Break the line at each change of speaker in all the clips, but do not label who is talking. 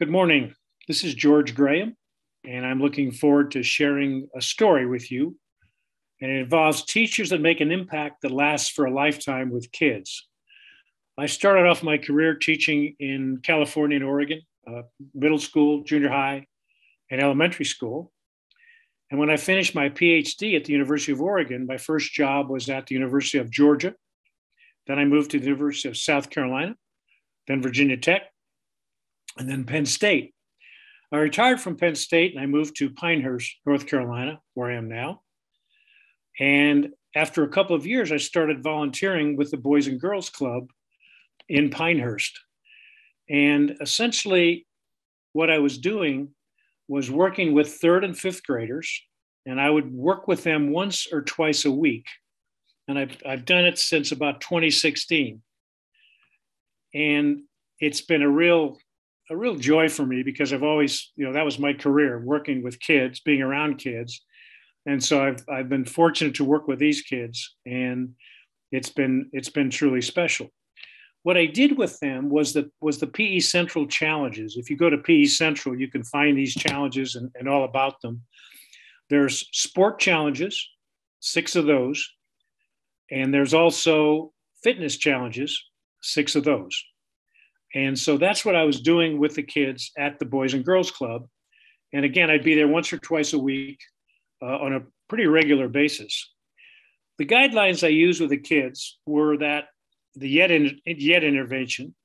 Good morning. This is George Graham, and I'm looking forward to sharing a story with you. And it involves teachers that make an impact that lasts for a lifetime with kids. I started off my career teaching in California and Oregon, middle school, junior high, and elementary school. And when I finished my PhD at the University of Oregon, my first job was at the University of Georgia. Then I moved to the University of South Carolina, then Virginia Tech, and then Penn State. I retired from Penn State and I moved to Pinehurst, North Carolina, where I am now. And after a couple of years, I started volunteering with the Boys and Girls Club in Pinehurst. And essentially, what I was doing was working with third and fifth graders, and I would work with them once or twice a week. And I've done it since about 2016. And it's been a real joy for me because I've always, that was my career, working with kids, being around kids. And so I've been fortunate to work with these kids, and it's been truly special. What I did with them was the PE Central challenges. If you go to PE Central, you can find these challenges and all about them. There's sport challenges, 6 of those. And there's also fitness challenges, 6 of those. And so that's what I was doing with the kids at the Boys and Girls Club. And again, I'd be there once or twice a week on a pretty regular basis. The guidelines I used with the kids were that the yet intervention,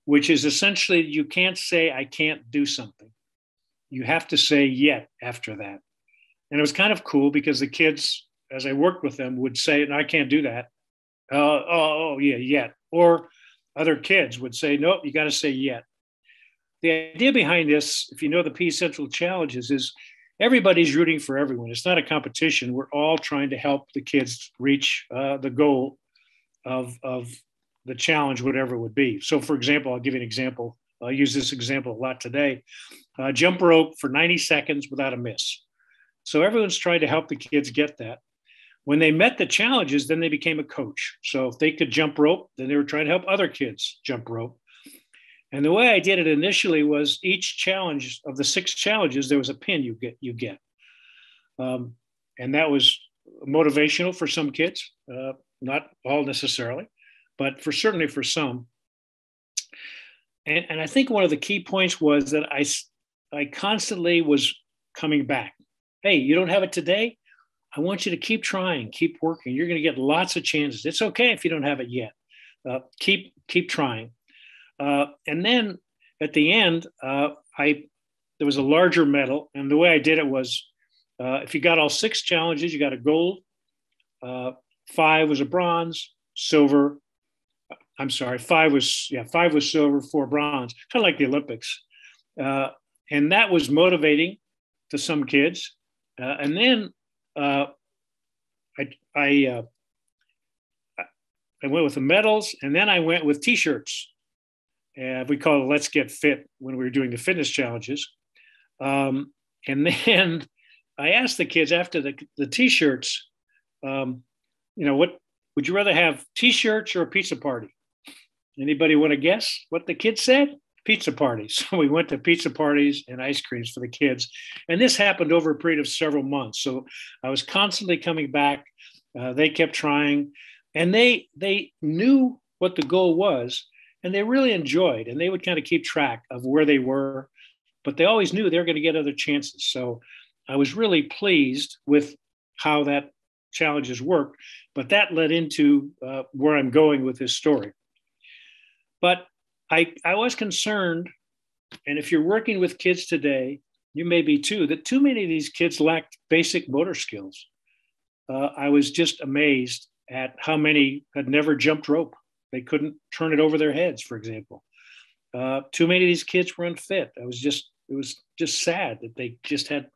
which is essentially you can't say, I can't do something. You have to say yet after that. And it was kind of cool because the kids, as I worked with them, would say, no, I can't do that. Yeah, yet. Or other kids would say, nope, you got to say yet. The idea behind this, if you know the PE Central challenges, is everybody's rooting for everyone. It's not a competition. We're all trying to help the kids reach the goal of the challenge, whatever it would be. So, for example, I'll give you an example. I'll use this example a lot today. Jump rope for 90 seconds without a miss. So everyone's trying to help the kids get that. When they met the challenges, then they became a coach. So if they could jump rope, then they were trying to help other kids jump rope. And the way I did it initially was each challenge of the 6 challenges, there was a pin you get. And that was motivational for some kids, not all necessarily, but certainly for some. And I think one of the key points was that I constantly was coming back. Hey, you don't have it today? I want you to keep trying, keep working. You're going to get lots of chances. It's okay if you don't have it yet. Keep trying. And then at the end, there was a larger medal. And the way I did it was, if you got all 6 challenges, you got a gold. 5 was a bronze, silver. I'm sorry, 5 was silver, 4 bronze, kind of like the Olympics. And that was motivating to some kids. And then I went with the medals, and then I went with T-shirts. We call it Let's Get Fit when we were doing the fitness challenges. And then I asked the kids after the T-shirts, what would you rather have, T-shirts or a pizza party? Anybody want to guess what the kids said? Pizza parties. So we went to pizza parties and ice creams for the kids. And this happened over a period of several months. So I was constantly coming back. They kept trying, and they knew what the goal was, and they really enjoyed, and they would kind of keep track of where they were, but they always knew they were going to get other chances. So I was really pleased with how that challenges worked, but that led into where I'm going with this story. But I was concerned, and if you're working with kids today, you may be too, that too many of these kids lacked basic motor skills. I was just amazed at how many had never jumped rope. They couldn't turn it over their heads, for example. Too many of these kids were unfit. It was just sad that they just had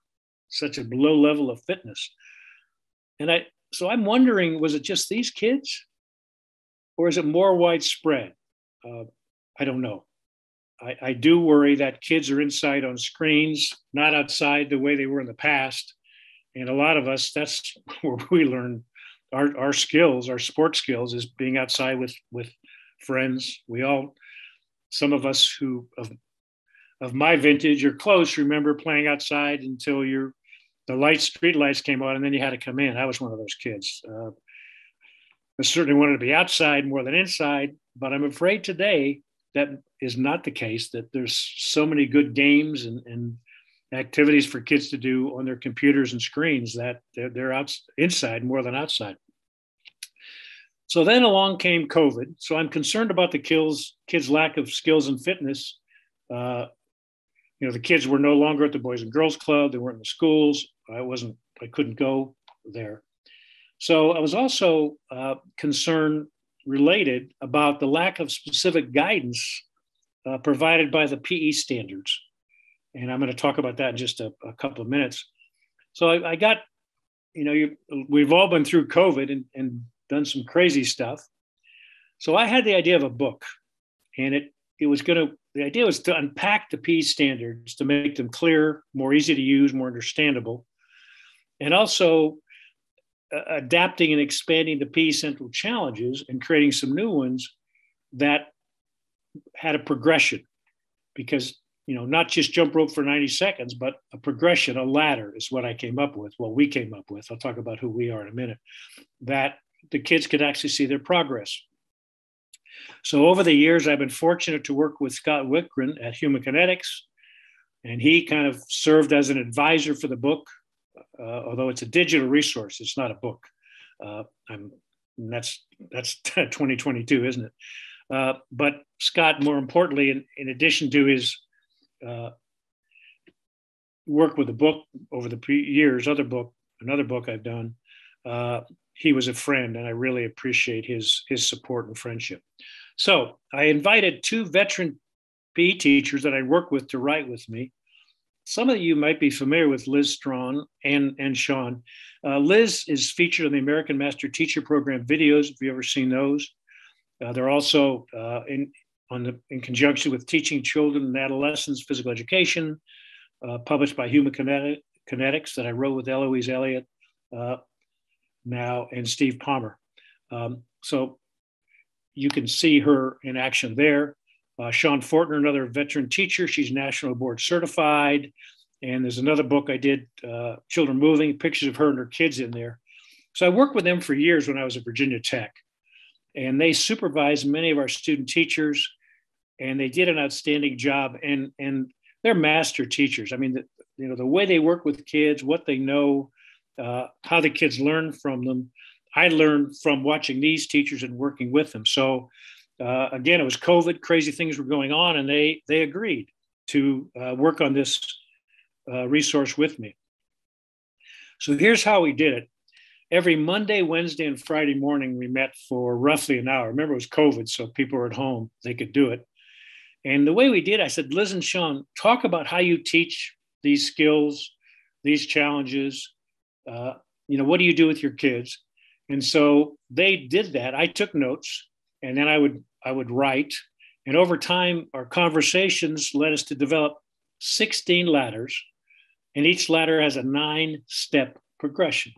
such a low level of fitness. So I'm wondering, was it just these kids, or is it more widespread? I don't know. I do worry that kids are inside on screens, not outside the way they were in the past. And a lot of us, that's where we learn our skills, our sport skills, is being outside with friends. Some of us who of my vintage or close remember playing outside until the street lights came on, and then you had to come in. I was one of those kids. I certainly wanted to be outside more than inside, but I'm afraid today that is not the case, that there's so many good games and activities for kids to do on their computers and screens that they're out inside more than outside. So then along came COVID. So I'm concerned about the kids' lack of skills and fitness. The kids were no longer at the Boys and Girls Club. They weren't in the schools. I couldn't go there. So I was also concerned related about the lack of specific guidance provided by the PE standards. And I'm going to talk about that in just a couple of minutes. So I got, we've all been through COVID and done some crazy stuff. So I had the idea of a book, and the idea was to unpack the PE standards to make them clear, more easy to use, more understandable, and also adapting and expanding the PE Central challenges and creating some new ones that had a progression, because not just jump rope for 90 seconds, but a progression, a ladder is what I came up with. Well, we came up with, I'll talk about who we are in a minute, that the kids could actually see their progress. So over the years, I've been fortunate to work with Scott Wickren at Human Kinetics, and he kind of served as an advisor for the book, although it's a digital resource, it's not a book. That's 2022, isn't it? But Scott, more importantly, in addition to his work with the book over the years, another book I've done, he was a friend, and I really appreciate his support and friendship. So I invited two veteran PE teachers that I work with to write with me. Some of you might be familiar with Liz Strawn and Sean. Liz is featured on the American Master Teacher Program videos, if you've ever seen those. They're also in conjunction with Teaching Children and Adolescents Physical Education, published by Human Kinetics, that I wrote with Eloise Elliott now and Steve Palmer. So you can see her in action there. Sean Fortner, another veteran teacher. She's National Board Certified. And there's another book I did, Children Moving, pictures of her and her kids in there. So I worked with them for years when I was at Virginia Tech. And they supervised many of our student teachers, and they did an outstanding job. And they're master teachers. I mean, the way they work with kids, what they know, how the kids learn from them. I learned from watching these teachers and working with them. So again, it was COVID, crazy things were going on, and they agreed to work on this resource with me. So here's how we did it. Every Monday, Wednesday, and Friday morning, we met for roughly an hour. Remember, it was COVID, so people were at home, they could do it. And the way we did, I said, Liz and Sean, talk about how you teach these skills, these challenges. What do you do with your kids? And so they did that. I took notes, and then I would write. And over time, our conversations led us to develop 16 ladders, and each ladder has a 9-step progression.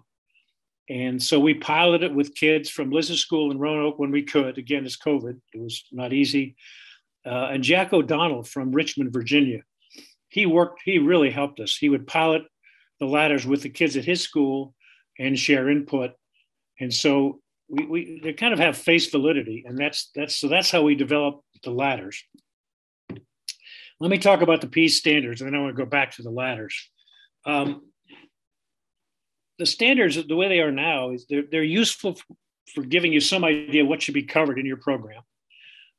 And so we piloted it with kids from Liz's school in Roanoke when we could. Again, it's COVID. It was not easy. And Jack O'Donnell from Richmond, Virginia, he really helped us. He would pilot the ladders with the kids at his school and share input. And so they kind of have face validity. And that's how we develop the ladders. Let me talk about the PE standards, and then I want to go back to the ladders. The standards, the way they are now, is they're useful for giving you some idea what should be covered in your program.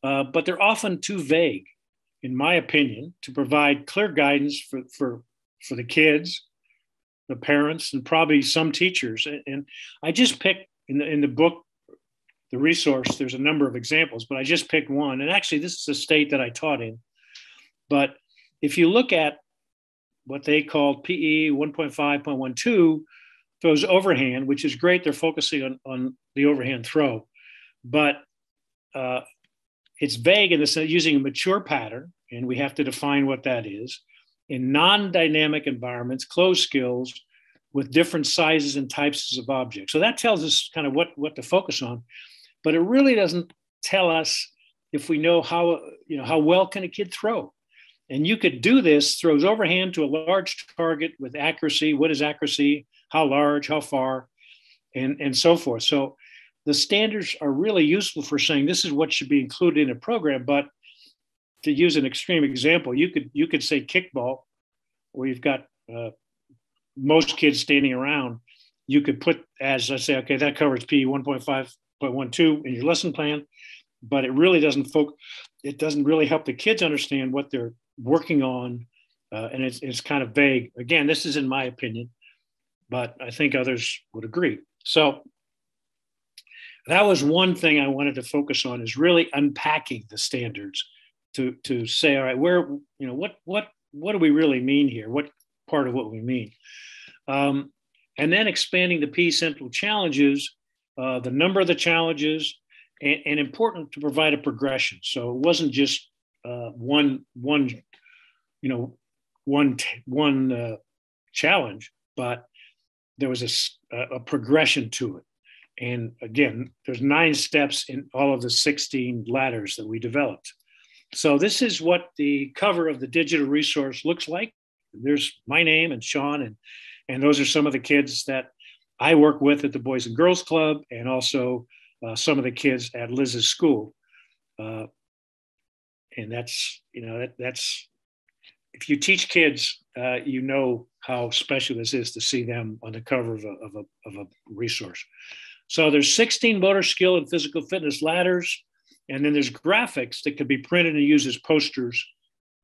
But they're often too vague, in my opinion, to provide clear guidance for the kids, the parents, and probably some teachers. And I just picked in the book, the resource, there's a number of examples, but I just picked one. And actually, this is a state that I taught in. But if you look at what they called PE 1.5.12, throws overhand, which is great. They're focusing on the overhand throw. But it's vague in the sense using a mature pattern, and we have to define what that is, in non-dynamic environments, closed skills with different sizes and types of objects. So that tells us kind of what to focus on, but it really doesn't tell us if we know how well can a kid throw. And you could do this, throws overhand to a large target with accuracy. What is accuracy? How large, how far, and so forth. So the standards are really useful for saying this is what should be included in a program. But to use an extreme example, you could say kickball, where you've got most kids standing around. You could put, as I say, okay, that covers P 1.5.12 in your lesson plan, but it really doesn't it doesn't really help the kids understand what they're working on, and it's kind of vague. Again, this is in my opinion, but I think others would agree. So that was one thing I wanted to focus on, is really unpacking the standards to say, all right, where, what do we really mean here? What part of what we mean? And then expanding the P Central challenges, the number of the challenges, and important to provide a progression. So it wasn't just one challenge, but there was a progression to it. And again, there's 9 steps in all of the 16 ladders that we developed. So this is what the cover of the digital resource looks like. There's my name and Sean, and those are some of the kids that I work with at the Boys and Girls Club, and also some of the kids at Liz's school. And that's if you teach kids, you know how special this is to see them on the cover of a resource. So there's 16 motor skill and physical fitness ladders, and then there's graphics that can be printed and used as posters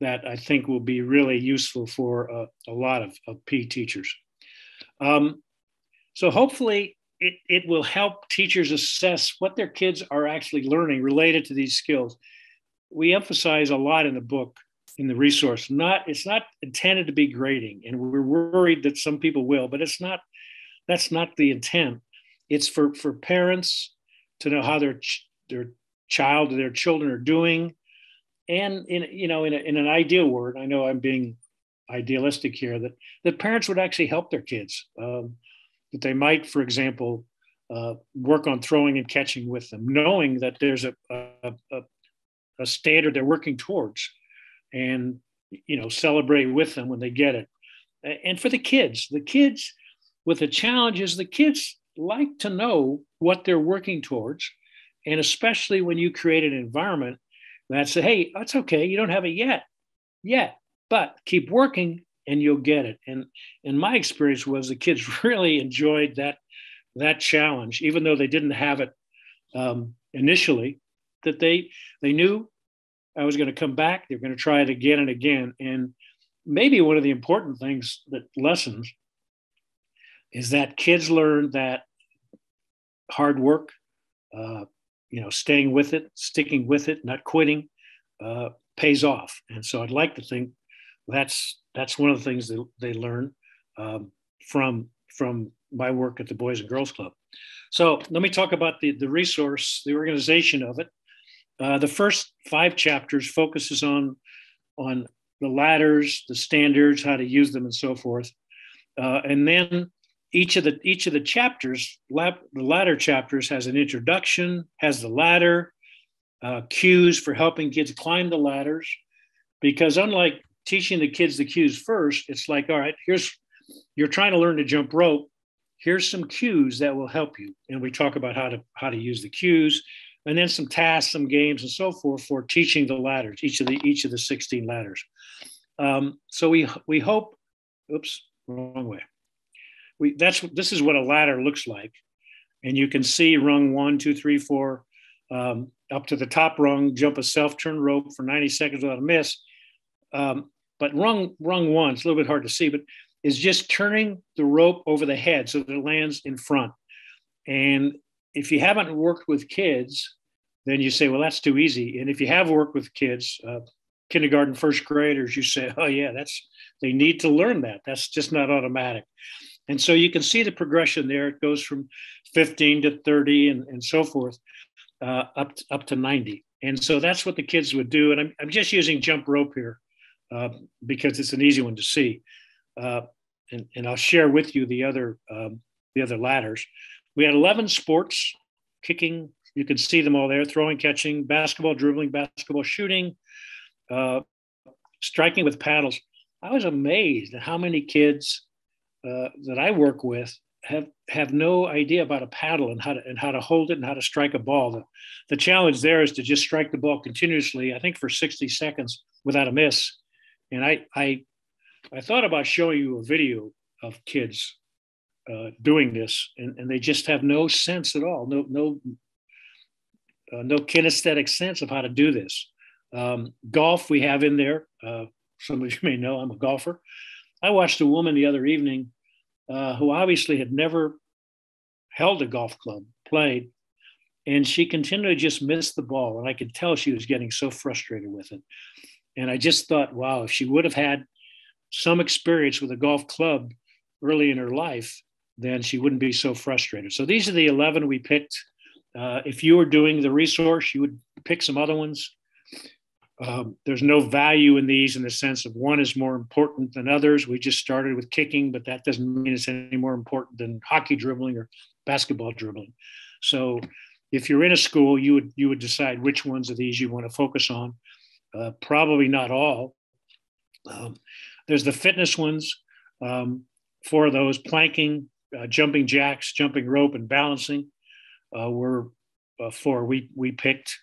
that I think will be really useful for a lot of P teachers. So hopefully it will help teachers assess what their kids are actually learning related to these skills. We emphasize a lot in the book, in the resource. It's not intended to be grading, and we're worried that some people will, but that's not the intent. It's for parents to know how their child or their children are doing. And in an ideal world, I know I'm being idealistic here, that parents would actually help their kids, that they might, for example, work on throwing and catching with them, knowing that there's a standard they're working towards, and celebrate with them when they get it. And for the kids with the challenges, the kids like to know what they're working towards, and especially when you create an environment that says, hey, that's okay, you don't have it yet, but keep working and you'll get it. And my experience was the kids really enjoyed that challenge, even though they didn't have it initially, that they knew I was going to come back. They're going to try it again and again. And maybe one of the important things, that lessons, is that kids learn that hard work, staying with it, sticking with it, not quitting, pays off. And so I'd like to think that's one of the things that they learn from my work at the Boys and Girls Club. So let me talk about the resource, the organization of it. The first 5 chapters focuses on the ladders, the standards, how to use them, and so forth. And then each of the chapters, the ladder chapters, has an introduction, has the ladder, cues for helping kids climb the ladders. Because unlike teaching the kids the cues first, it's like, all right, you're trying to learn to jump rope. Here's some cues that will help you. And we talk about how to use the cues, and then some tasks, some games, and so forth for teaching the ladders, each of the 16 ladders. So we hope, oops, wrong way. This is what a ladder looks like. And you can see rung 1, 2, 3, 4, up to the top rung, jump a self-turn rope for 90 seconds without a miss. But rung 1, it's a little bit hard to see, but is just turning the rope over the head so that it lands in front. And if you haven't worked with kids, then you say, well, that's too easy. And if you have worked with kids, kindergarten, first graders, you say, oh yeah, they need to learn that. That's just not automatic. And so you can see the progression there. It goes from 15 to 30 and so forth, up to 90. And so that's what the kids would do. And I'm just using jump rope here because it's an easy one to see. And I'll share with you the other ladders. We had 11 sports: kicking, you can see them all there, throwing, catching, basketball, dribbling, basketball, shooting, striking with paddles. I was amazed at how many kids that I work with have no idea about a paddle and how to hold it and how to strike a ball. The challenge there is to just strike the ball continuously, I think for 60 seconds without a miss. And I thought about showing you a video of kids doing this, and they just have no sense at all, no kinesthetic sense of how to do this. Golf we have in there. Some of you may know I'm a golfer. I watched a woman the other evening who obviously had never held a golf club, played, and she continued to just miss the ball. And I could tell she was getting so frustrated with it. And I just thought, wow, if she would have had some experience with a golf club early in her life, then she wouldn't be so frustrated. So these are the 11 we picked. If you were doing the resource, you would pick some other ones. There's no value in these in the sense of one is more important than others. We just started with kicking, but that doesn't mean it's any more important than hockey dribbling or basketball dribbling. So if you're in a school, you would decide which ones of these you want to focus on. Probably not all. There's the fitness ones. 4 of those: planking, jumping jacks, jumping rope, and balancing were 4 we picked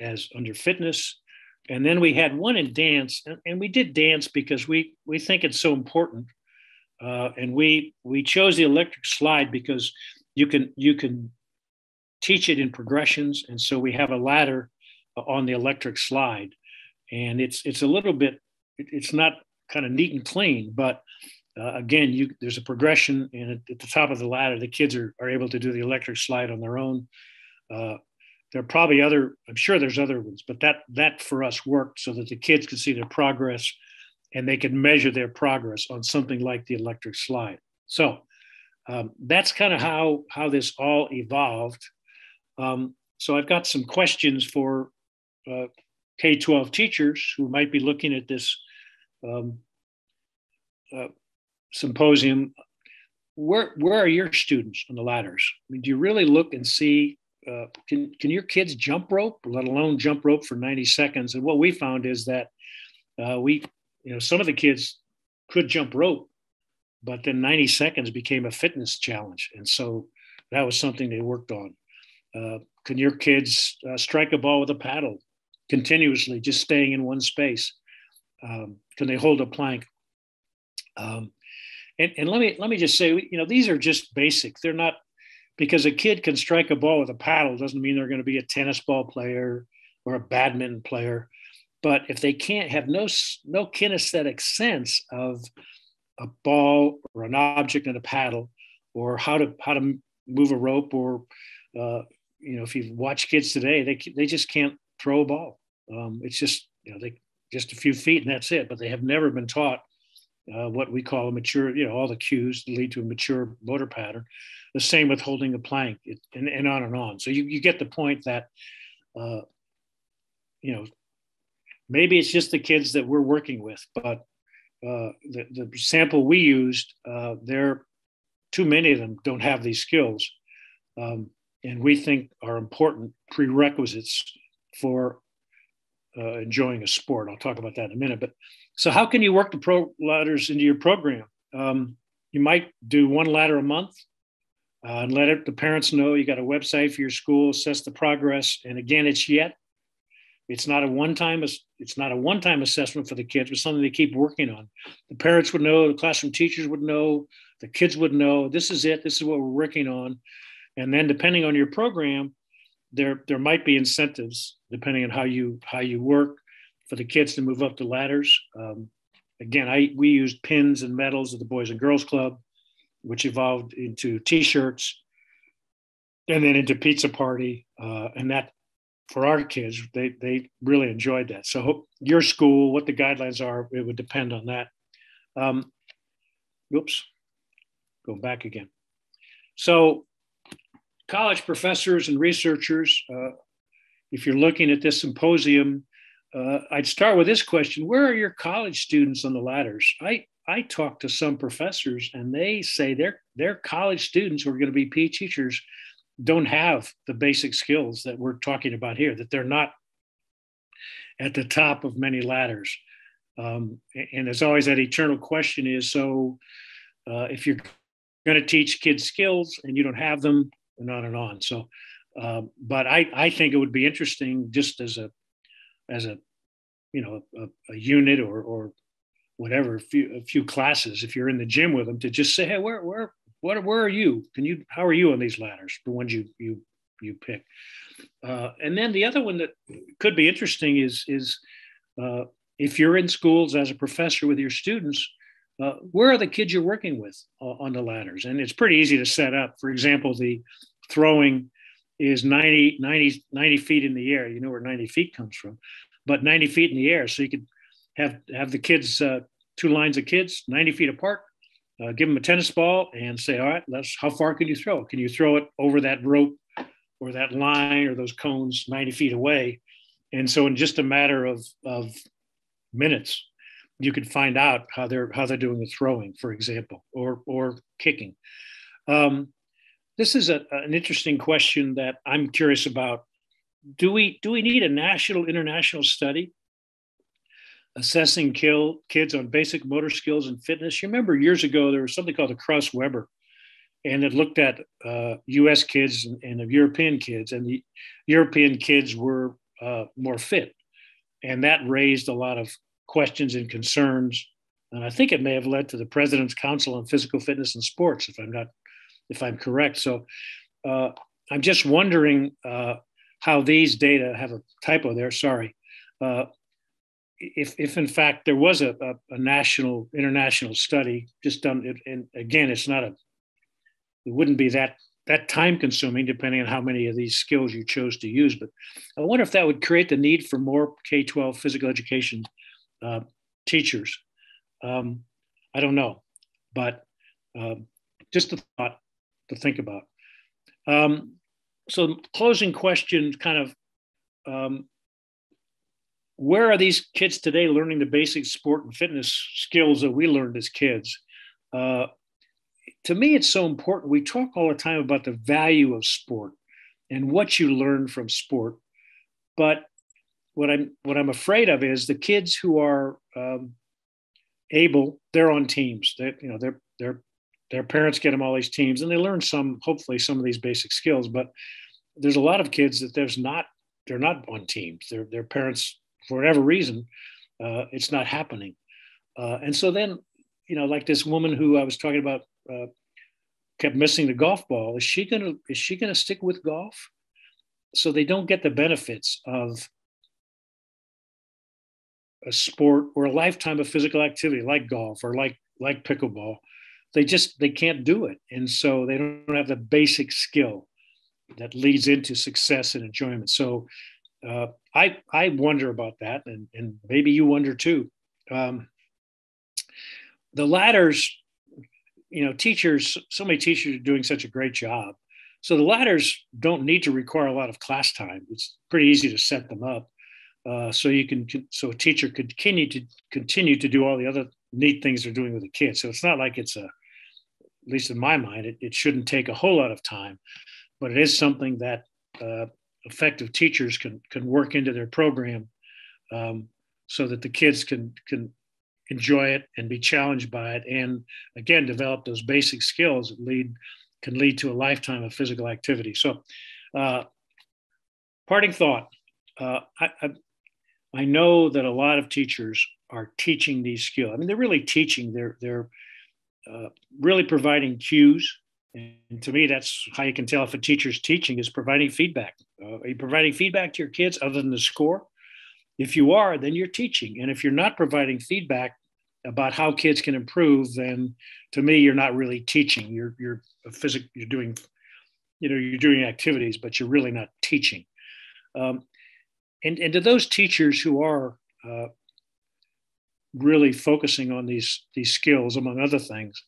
as under fitness. And then we had one in dance, and we did dance because we think it's so important. And we chose the electric slide because you can teach it in progressions, and so we have a ladder on the electric slide, and it's a little bit, it's not kind of neat and clean, but again, there's a progression, and at the top of the ladder, the kids are able to do the electric slide on their own. There are probably I'm sure there's other ones, but that for us worked so that the kids could see their progress and they could measure their progress on something like the electric slide. So that's kind of how this all evolved. So I've got some questions for K-12 teachers who might be looking at this symposium. Where are your students on the ladders? I mean, do you really look and see, can your kids jump rope, let alone jump rope for 90 seconds? And what we found is that some of the kids could jump rope, but then 90 seconds became a fitness challenge. And so that was something they worked on. Can your kids strike a ball with a paddle continuously, just staying in one space? Can they hold a plank? And let me just say, these are just basic. They're not, because a kid can strike a ball with a paddle doesn't mean they're going to be a tennis ball player or a badminton player. But if they can't have no kinesthetic sense of a ball or an object and a paddle, or how to move a rope, or if you watch kids today, they just can't throw a ball. It's just they just a few feet and that's it. But they have never been taught what we call a mature, all the cues that lead to a mature motor pattern. The same with holding a plank, and on and on. So you get the point that maybe it's just the kids that we're working with, but the sample we used, too many of them don't have these skills, and we think are important prerequisites for enjoying a sport. I'll talk about that in a minute. But so how can you work the pro ladders into your program? You might do one ladder a month and let the parents know. You got a website for your school, assess the progress. And again, it's not a one-time assessment for the kids, but something they keep working on. The parents would know, the classroom teachers would know, the kids would know, this is it, this is what we're working on. And then depending on your program, there might be incentives depending on how you work for the kids to move up the ladders. Again, we used pins and medals at the Boys and Girls Club, which evolved into T-shirts and then into pizza party. And that, for our kids, they really enjoyed that. So your school, what the guidelines are, it would depend on that. Go back again. So college professors and researchers, if you're looking at this symposium, I'd start with this question: where are your college students on the ladders? I talked to some professors, and they say their college students who are going to be PE teachers don't have the basic skills that we're talking about here, that they're not at the top of many ladders. And there's always that eternal question is, so if you're going to teach kids skills and you don't have them, and on and on. So, but I think it would be interesting just as a a unit or whatever, a few classes, if you're in the gym with them, to just say, hey, where are you? How are you on these ladders? The ones you pick. And then the other one that could be interesting is if you're in schools as a professor with your students, where are the kids you're working with on the ladders? And it's pretty easy to set up. For example, the throwing is 90 feet in the air. You know where 90 feet comes from, but 90 feet in the air. So you could have the kids, two lines of kids, 90 feet apart, give them a tennis ball and say, all right, how far can you throw? Can you throw it over that rope or that line or those cones 90 feet away? And so in just a matter of minutes, you could find out how they're doing the throwing, for example, or kicking. This is an interesting question that I'm curious about. Do we need a international study assessing kids on basic motor skills and fitness? You remember years ago there was something called the Krauss-Weber, and it looked at U.S. kids and the European kids, and the European kids were more fit, and that raised a lot of questions and concerns. And I think it may have led to the President's Council on Physical Fitness and Sports, if I'm correct. So I'm just wondering how these data have a typo there. Sorry. If in fact there was a international study just done, and again, it wouldn't be that time consuming depending on how many of these skills you chose to use. But I wonder if that would create the need for more K-12 physical education teachers. I don't know, but just a thought to think about. So closing question, kind of, where are these kids today learning the basic sport and fitness skills that we learned as kids? To me, it's so important. We talk all the time about the value of sport and what you learn from sport. But what I'm afraid of is the kids who are able, they're on teams. Their parents get them all these teams, and they learn hopefully some of these basic skills. But there's a lot of kids that they're not on teams. Their parents, for whatever reason, it's not happening. And so then, like this woman who I was talking about kept missing the golf ball. Is she gonna stick with golf? So they don't get the benefits of a sport or a lifetime of physical activity like golf or like pickleball. They can't do it, and so they don't have the basic skill that leads into success and enjoyment. So I wonder about that, and maybe you wonder too. The ladders, teachers, so many teachers are doing such a great job. So the ladders don't need to require a lot of class time. It's pretty easy to set them up. So a teacher could continue to do all the other neat things they're doing with the kids. So it's not like at least in my mind, it shouldn't take a whole lot of time, but it is something that effective teachers can work into their program so that the kids can enjoy it and be challenged by it, and again develop those basic skills that can lead to a lifetime of physical activity. So, parting thought: I know that a lot of teachers are teaching these skills. I mean, they're really teaching. They're really providing cues. And to me, that's how you can tell if a teacher's teaching is providing feedback. Are you providing feedback to your kids other than the score? If you are, then you're teaching. And if you're not providing feedback about how kids can improve, then to me, you're not really teaching. You're doing, you're doing activities, but you're really not teaching. And to those teachers who are really focusing on these skills, among other things,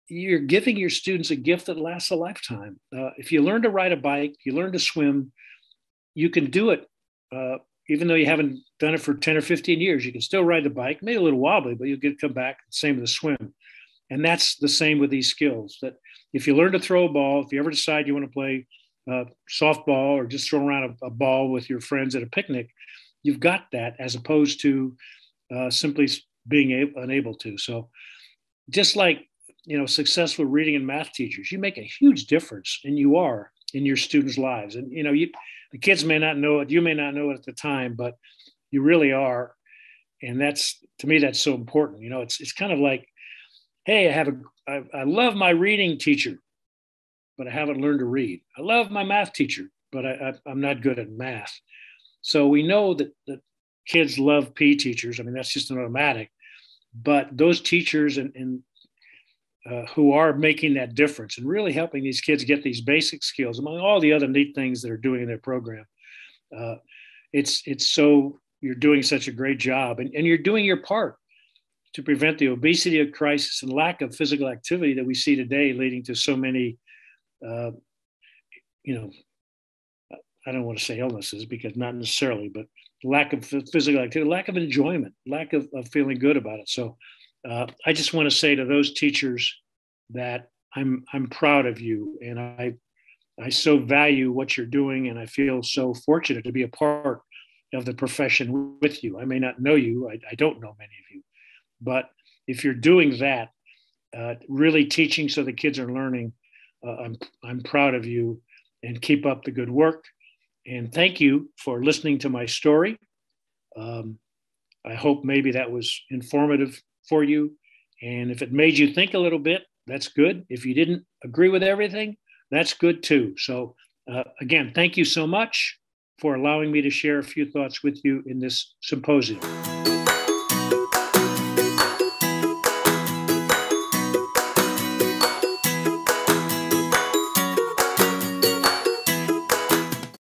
you're giving your students a gift that lasts a lifetime. If you learn to ride a bike, you learn to swim, you can do it. Even though you haven't done it for 10 or 15 years, you can still ride the bike, maybe a little wobbly, but you'll come back. Same with the swim. And that's the same with these skills, that if you learn to throw a ball, if you ever decide you want to play softball or just throw around a ball with your friends at a picnic, you've got that as opposed to simply being unable to. So just like, successful reading and math teachers, you make a huge difference, and you are in your students' lives. And, the kids may not know it, you may not know it at the time, but you really are. And to me, that's so important. It's kind of like, hey, I love my reading teacher, but I haven't learned to read. I love my math teacher, but I'm not good at math. So we know that kids love PE teachers. I mean, that's just an automatic. But those teachers and who are making that difference and really helping these kids get these basic skills, among all the other neat things that are doing in their program, it's so you're doing such a great job, and you're doing your part to prevent the obesity crisis and lack of physical activity that we see today, leading to so many, I don't want to say illnesses, because not necessarily, but lack of physical activity, lack of enjoyment, lack of feeling good about it. So I just want to say to those teachers that I'm proud of you, and I so value what you're doing, and I feel so fortunate to be a part of the profession with you. I may not know you, I don't know many of you, but if you're doing that, really teaching so the kids are learning, I'm proud of you, and keep up the good work. And thank you for listening to my story. I hope maybe that was informative for you. And if it made you think a little bit, that's good. If you didn't agree with everything, that's good too. So again, thank you so much for allowing me to share a few thoughts with you in this symposium.